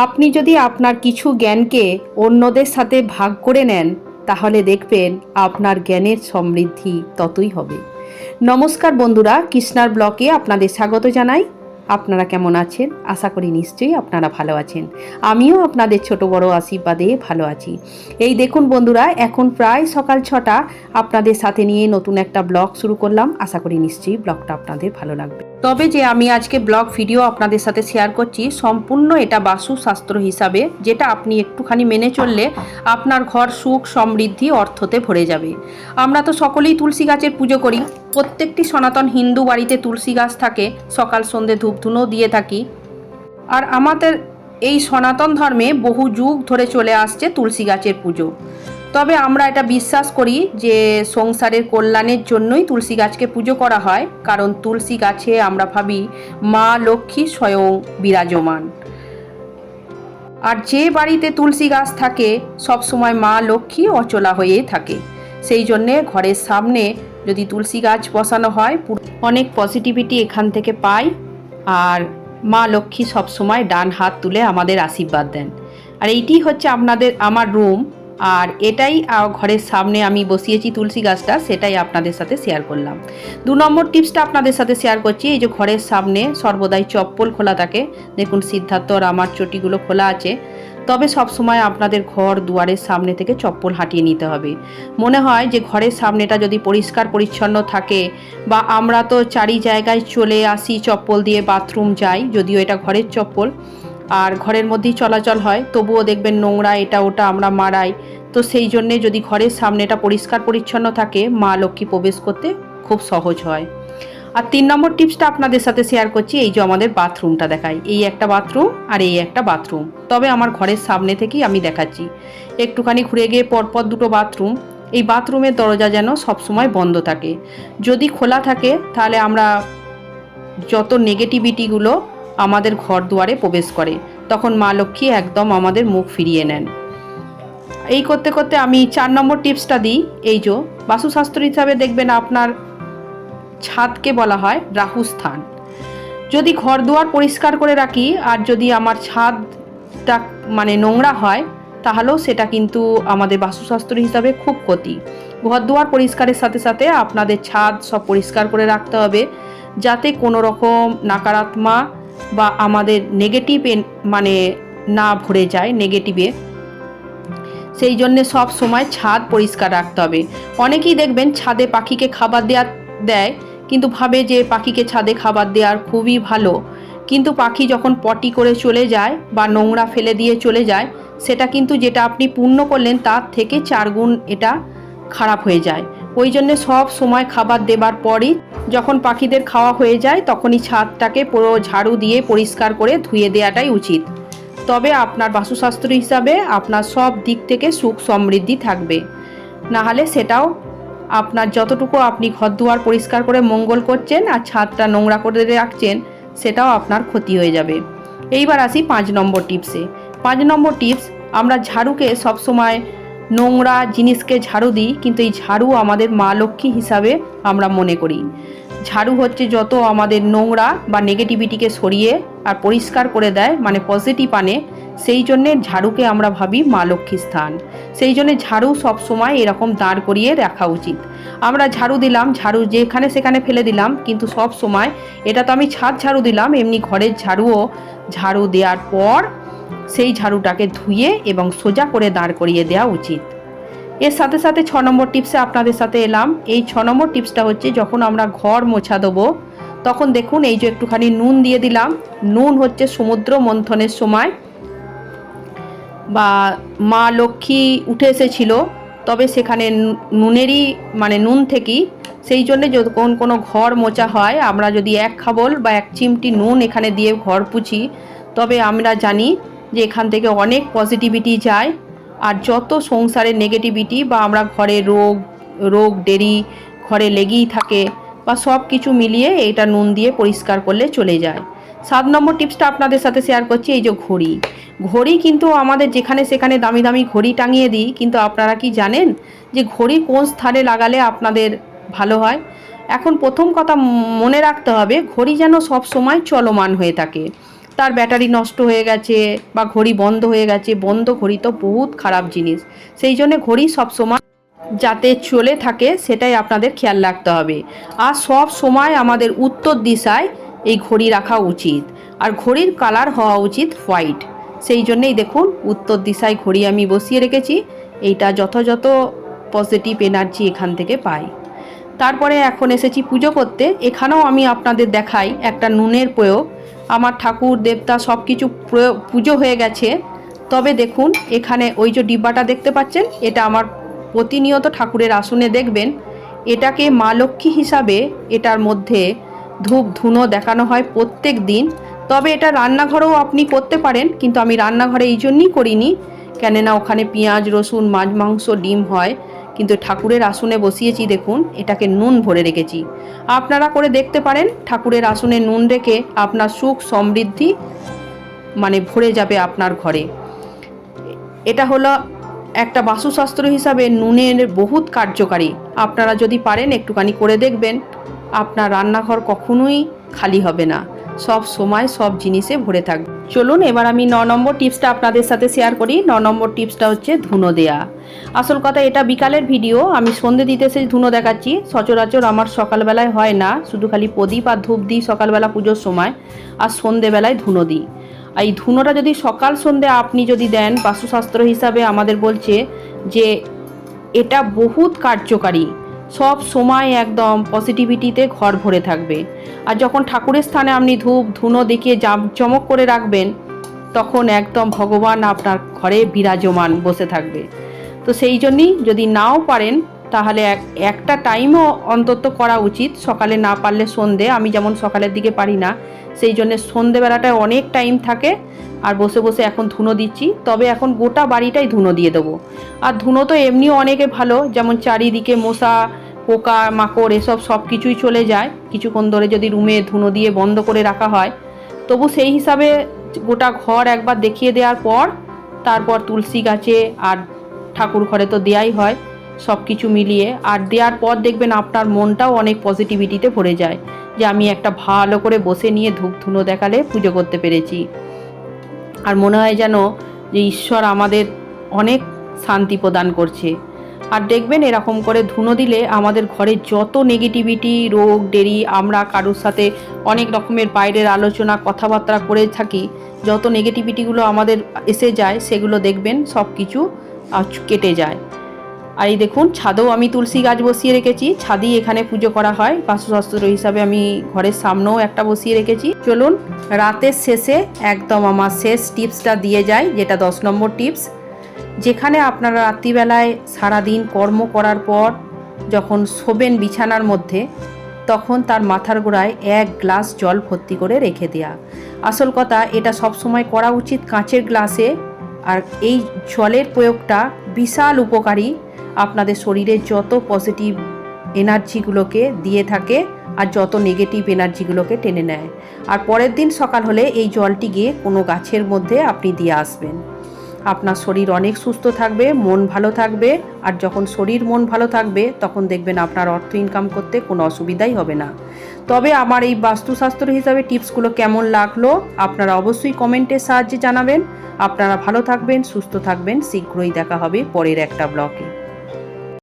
আপনি যদি আপনার কিছু জ্ঞানকে অন্যদের সাথে ভাগ করে নেন, তাহলে দেখবেন আপনার জ্ঞানের সমৃদ্ধি ততই হবে। নমস্কার বন্ধুরা, কৃষ্ণার ব্লগে আপনাদের স্বাগত জানাই। আপনারা কেমন আছেন? আশা করি নিশ্চয়ই আপনারা ভালো আছেন। আমিও আপনাদের ছোট বড় আশীর্বাদে ভালো আছি। এই দেখুন বন্ধুরা, এখন প্রায় সকাল 6টা, আপনাদের সাথে নিয়ে নতুন একটা ব্লগ শুরু করলাম। আশা করি নিশ্চয়ই ব্লগটা আপনাদের ভালো লাগবে। তবে যে আমি আজকে ব্লগ ভিডিও আপনাদের সাথে শেয়ার করছি, সম্পূর্ণ এটা বাস্তুশাস্ত্র হিসাবে, যেটা আপনি একটুখানি মেনে চললে আপনার ঘর সুখ সমৃদ্ধি অর্থতে ভরে যাবে। আমরা তো সকলেই তুলসী গাছের পুজো করি। প্রত্যেকটি সনাতন হিন্দু বাড়িতে তুলসী গাছ থাকে, সকাল সন্ধে ধূপধুনো দিয়ে থাকি। আর আমাদের এই সনাতন ধর্মে বহু যুগ ধরে চলে আসছে তুলসী গাছের পুজো। তবে আমরা এটা বিশ্বাস করি যে সংসারের কল্যাণের জন্যই তুলসী গাছকে পুজো করা হয়, কারণ তুলসী গাছে আমরা ভাবি মা লক্ষ্মী স্বয়ং বিরাজমান। আর যে বাড়িতে তুলসী গাছ থাকে সবসময় মা লক্ষ্মী অচলা হয়েই থাকে। সেই জন্যে ঘরের সামনে যদি তুলসী গাছ বসানো হয়, অনেক পজিটিভিটি এখান থেকে পাই। আর মা লক্ষ্মী সবসময় ডান হাত তুলে আমাদের আশীর্বাদ দেন। আর এইটি হচ্ছে আমার রুম। আর এটাই ঘরের সামনে আমি বসিয়েছি তুলসী গাছটা, সেটাই আপনাদের সাথে শেয়ার করলাম। 2 নম্বর টিপসটা আপনাদের সাথে শেয়ার করছি। এই যে ঘরের সামনে সর্বদাই চপ্পল খোলা থাকে। দেখুন সিদ্ধার্থ আর আমার চটিগুলো খোলা আছে। তবে সবসময় আপনাদের ঘর দুয়ারের সামনে থেকে চপ্পল হাঁটিয়ে নিতে হবে। মনে হয় যে ঘরের সামনেটা যদি পরিষ্কার পরিচ্ছন্ন থাকে, বা আমরা তো চারি জায়গায় চলে আসি চপ্পল দিয়ে, বাথরুম যাই, যদিও এটা ঘরের চপ্পল আর ঘরের মধ্যেই চলাচল হয়, তবুও দেখবেন নোংরা এটা ওটা আমরা মারাই। তো সেই জন্যে যদি ঘরের সামনেটা পরিষ্কার পরিচ্ছন্ন থাকে, মা লক্ষ্মী প্রবেশ করতে খুব সহজ হয়। আর 3 নম্বর টিপসটা আপনাদের সাথে শেয়ার করছি। এই যে আমাদের বাথরুমটা দেখাই, এই একটা বাথরুম আর এই একটা বাথরুম। তবে আমার ঘরের সামনে থেকেই আমি দেখাচ্ছি। একটুখানি ঘুরে গিয়ে পরপর দুটো বাথরুম। এই বাথরুমের দরজা যেন সবসময় বন্ধ থাকে। যদি খোলা থাকে তাহলে আমরা যত নেগেটিভিটিগুলো আমাদের ঘর দুয়ারে প্রবেশ করে, তখন মা লক্ষ্মী একদম আমাদের মুখ ফিরিয়ে নেন। এই করতে করতে আমি 4 নম্বর টিপসটা দিই। এই যে বাস্তুশাস্ত্র হিসাবে দেখবেন আপনার ছাদকে বলা হয় রাহুস্থান। যদি ঘর দুয়ার পরিষ্কার করে রাখি আর যদি আমার ছাদটা নোংরা হয়, তাহলেও সেটা কিন্তু আমাদের বাস্তুশাস্ত্র হিসাবে খুব ক্ষতি। ঘর দুয়ার পরিষ্কারের সাথে সাথে আপনাদের ছাদ সব পরিষ্কার করে রাখতে হবে, যাতে কোনো রকম নাকারাত্মা বা আমাদের নেগেটিভ না ভরে যায় নেগেটিভে। সেই জন্যে সব সময় ছাদ পরিষ্কার রাখতে হবে। অনেকেই দেখবেন ছাদে পাখিকে খাবার দেয়, কিন্তু ভাবে যে পাখিকে ছাদে খাবার দেওয়ার খুবই ভালো। কিন্তু পাখি যখন পটি করে চলে যায় বা নোংরা ফেলে দিয়ে চলে যায়, সেটা কিন্তু যেটা আপনি পুণ্য করলেন তার থেকে 4 গুণ এটা খারাপ হয়ে যায়। ওই জন্যে সব সময় খাবার দেবার পরই, যখন পাখিদের খাওয়া হয়ে যায়, তখনই ছাদটাকে পুরো ঝাড়ু দিয়ে পরিষ্কার করে ধুয়ে দেওয়াটাই উচিত। তবে আপনার বাস্তুশাস্ত্র হিসাবে আপনার সব দিক থেকে সুখ সমৃদ্ধি থাকবে। না হলে সেটাও আপনার যতটুকু আপনি ঘর দুয়ার পরিষ্কার করে মঙ্গল করছেন আর ছাদটা নোংরা করে রাখছেন, সেটাও আপনার ক্ষতি হয়ে যাবে। এইবার আসি 5 নম্বর টিপসে। 5 নম্বর টিপস, আমরা ঝাড়ুকে সবসময় নোংরা জিনিসকে ঝাড়ু দিই, কিন্তু এই ঝাড়ু আমাদের মা লক্ষ্মী হিসাবে আমরা মনে করি। ঝাড়ু হচ্ছে যত আমাদের নোংরা বা নেগেটিভিটিকে সরিয়ে আর পরিষ্কার করে দেয়, পজিটিভ আনে। সেই জন্যে ঝাড়ুকে আমরা ভাবি মা লক্ষ্মীর স্থান। সেই জন্যে ঝাড়ু সবসময় এরকম দাঁড় করিয়ে রাখা উচিত। আমরা ঝাড়ু দিলাম, ঝাড়ু যেখানে সেখানে ফেলে দিলাম, কিন্তু সব সময় এটা তো আমি ছাদ ঝাড়ু দিলাম, এমনি ঘরের ঝাড়ুও ঝাড়ু দেওয়ার পর সেই ঝাড়ুটাকে ধুয়ে এবং সোজা করে দাঁড় করিয়ে দেওয়া উচিত। এর সাথে সাথে 6 নম্বর টিপসে আপনাদের সাথে এলাম। এই 6 নম্বর টিপসটা হচ্ছে, যখন আমরা ঘর মোছা দেবো, তখন দেখুন এই যে একটুখানি নুন দিয়ে দিলাম। নুন হচ্ছে সমুদ্র মন্থনের সময় বা মা লক্ষ্মী উঠে এসেছিল, তবে সেখানে নুনেরই নুন থেকেই। সেই জন্যে যখন কোনো ঘর মোছা হয়, আমরা যদি 1 খাবল বা 1 চিমটি নুন এখানে দিয়ে ঘর পুছি, তবে আমরা জানি যে এখান থেকে অনেক পজিটিভিটি যায়। আর যত সংসারের নেগেটিভিটি বা আমরা ঘরে রোগ ডেরি ঘরে লেগেই থাকে, বা সব কিছু মিলিয়ে এটা নুন দিয়ে পরিষ্কার করলে চলে যায়। 7 নম্বর টিপসটা আপনাদের সাথে শেয়ার করছি। এই যে ঘড়ি কিন্তু আমাদের যেখানে সেখানে দামি দামি ঘড়ি টাঙিয়ে দিই, কিন্তু আপনারা কি জানেন যে ঘড়ি কোন স্থানে লাগালে আপনাদের ভালো হয়? এখন প্রথম কথা মনে রাখতে হবে, ঘড়ি যেন সব সময় চলমান হয়ে থাকে। তার ব্যাটারি নষ্ট হয়ে গেছে বা ঘড়ি বন্ধ হয়ে গেছে, বন্ধ ঘড়ি তো বহুত খারাপ জিনিস। সেই জন্য ঘড়ি সবসময় যাতে চলে থাকে সেটাই আপনাদের খেয়াল রাখতে হবে। আর সব সময় আমাদের উত্তর দিশায় এই ঘড়ি রাখা উচিত, আর ঘড়ির কালার হওয়া উচিত হোয়াইট। সেই জন্যেই দেখুন উত্তর দিশায় ঘড়ি আমি বসিয়ে রেখেছি, এইটা যথাযথ পজিটিভ এনার্জি এখান থেকে পাই। তারপরে এখন এসেছি পুজো করতে। এখানেও আমি আপনাদের দেখাই একটা নুনের প্রয়োগ। আমার ঠাকুর দেবতা সব কিছু পুজো হয়ে গেছে, তবে দেখুন এখানে ওই যে ডিব্বাটা দেখতে পাচ্ছেন, এটা আমার প্রতিনিয়ত ঠাকুরের আসনে দেখবেন, এটাকে মা লক্ষ্মী হিসাবে এটার মধ্যে ধূপ ধুনো দেখানো হয় প্রত্যেক দিন। তবে এটা রান্নাঘরেও আপনি করতে পারেন, কিন্তু আমি রান্নাঘরে এই জন্যই করিনি, কেননা ওখানে পেঁয়াজ রসুন মাছ মাংস ডিম হয়। কিন্তু ঠাকুরের আসনে বসিয়েছি, দেখুন এটাকে নুন ভরে রেখেছি। আপনারা করে দেখতে পারেন, ঠাকুরের আসনে নুন রেখে আপনার সুখ সমৃদ্ধি মানে ভরে যাবে আপনার ঘরে। এটা হলো একটা বাস্তুশাস্ত্র হিসাবে নুনের বহুত কার্যকারী। আপনারা যদি পারেন একটুখানি করে দেখবেন, আপনার রান্নাঘর কখনোই খালি হবে না, সব সময় সব জিনিসে ভরে থাকবে। চলুন এবার আমি 9 নম্বর টিপসটা আপনাদের সাথে শেয়ার করি। 9 নম্বর টিপসটা হচ্ছে ধুনো দেয়া। আসল কথা এটা বিকালের ভিডিও, আমি সন্ধে দিতে এসে ধুনো দেখাচ্ছি। সচরাচর আমার সকালবেলায় হয় না, শুধু খালি প্রদীপ আর ধূপ দিই সকালবেলা পুজোর সময়, আর সন্ধেবেলায় ধুনো দিই। এই ধুনোটা যদি সকাল সন্ধে আপনি যদি দেন, বাস্তুশাস্ত্র হিসাবে আমাদের বলছে যে এটা বহুত কার্যকারী, সব সময় একদম পজিটিভিটিতে ঘর ভরে থাকবে। আর যখন ঠাকুরের স্থানে আপনি ধূপ ধুনো দেখিয়ে চমক করে রাখবেন, তখন একদম ভগবান আপনার ঘরে বিরাজমান বসে থাকবে। তো সেই জন্যই যদি নাও পারেন তাহলে একটা টাইমও অন্তত করা উচিত, সকালে না পারলে সন্ধে। আমি যেমন সকালের দিকে পারি না, সেই জন্য সন্ধেবেলাটায় অনেক টাইম থাকে, আর বসে বসে এখন ধুনো দিচ্ছি। তবে এখন গোটা বাড়িটাই ধুনো দিয়ে দেবো। আর ধুনো তো এমনিও অনেকে ভালো, যেমন চারিদিকে মশা পোকা মাকড় এসব সব কিছুই চলে যায় কিছুক্ষণ ধরে যদি রুমে ধুনো দিয়ে বন্ধ করে রাখা হয়। তবু সেই হিসাবে গোটা ঘর একবার দেখিয়ে দেওয়ার পর তারপর তুলসী গাছে আর ঠাকুর ঘরে তো দেয়াই হয়, সব কিছু মিলিয়ে। আর দেওয়ার পর দেখবেন আপনার মনটাও অনেক পজিটিভিটিতে ভরে যায়, যে আমি একটা ভালো করে বসে নিয়ে ধূপ ধুনো দেখালে পুজো করতে পেরেছি। আর মনে হয় যেন যে ঈশ্বর আমাদের অনেক শান্তি প্রদান করছে। আর দেখবেন এরকম করে ধুনো দিলে আমাদের ঘরে যত নেগেটিভিটি রোগ ডেরি, আমরা কারোর সাথে অনেক রকমের বাইরের আলোচনা কথাবার্তা করে থাকি, যত নেগেটিভিটিগুলো আমাদের এসে যায় সেগুলো দেখবেন সব কিছু কেটে যায়। আর এই দেখুন ছাদেও আমি তুলসী গাছ বসিয়ে রেখেছি, ছাদেই এখানে পুজো করা হয় বাস্তুশাস্ত্র হিসাবে। আমি ঘরের সামনেও একটা বসিয়ে রেখেছি। চলুন রাতের শেষে একদম আমার শেষ টিপসটা দিয়ে যাই, যেটা 10 নম্বর টিপস। যেখানে আপনারা রাত্রিবেলায় সারাদিন কর্ম করার পর যখন শোবেন বিছানার মধ্যে, তখন তার মাথার গোড়ায় 1 গ্লাস জল ভর্তি করে রেখে দেয়া। আসল কথা এটা সবসময় করা উচিত কাঁচের গ্লাসে। আর এই জলের প্রয়োগটা বিশাল উপকারী, আপনাদের শরীরে যত পজিটিভ এনার্জিগুলোকে দিয়ে থাকে আর যত নেগেটিভ এনার্জিগুলোকে টেনে নেয়। আর পরের দিন সকাল হলে এই জলটি গিয়ে কোনো গাছের মধ্যে আপনি দিয়ে আসবেন, আপনার শরীর অনেক সুস্থ থাকবে, মন ভালো থাকবে। আর যখন শরীর মন ভালো থাকবে তখন দেখবেন আপনার অর্থ ইনকাম করতে কোনো অসুবিধাই হবে না। তবে আমার এই বাস্তুশাস্ত্র হিসাবে টিপসগুলো কেমন লাগলো আপনারা অবশ্যই কমেন্টের সাহায্যে জানাবেন। আপনারা ভালো থাকবেন, সুস্থ থাকবেন। শীঘ্রই দেখা হবে পরের একটা ব্লগে।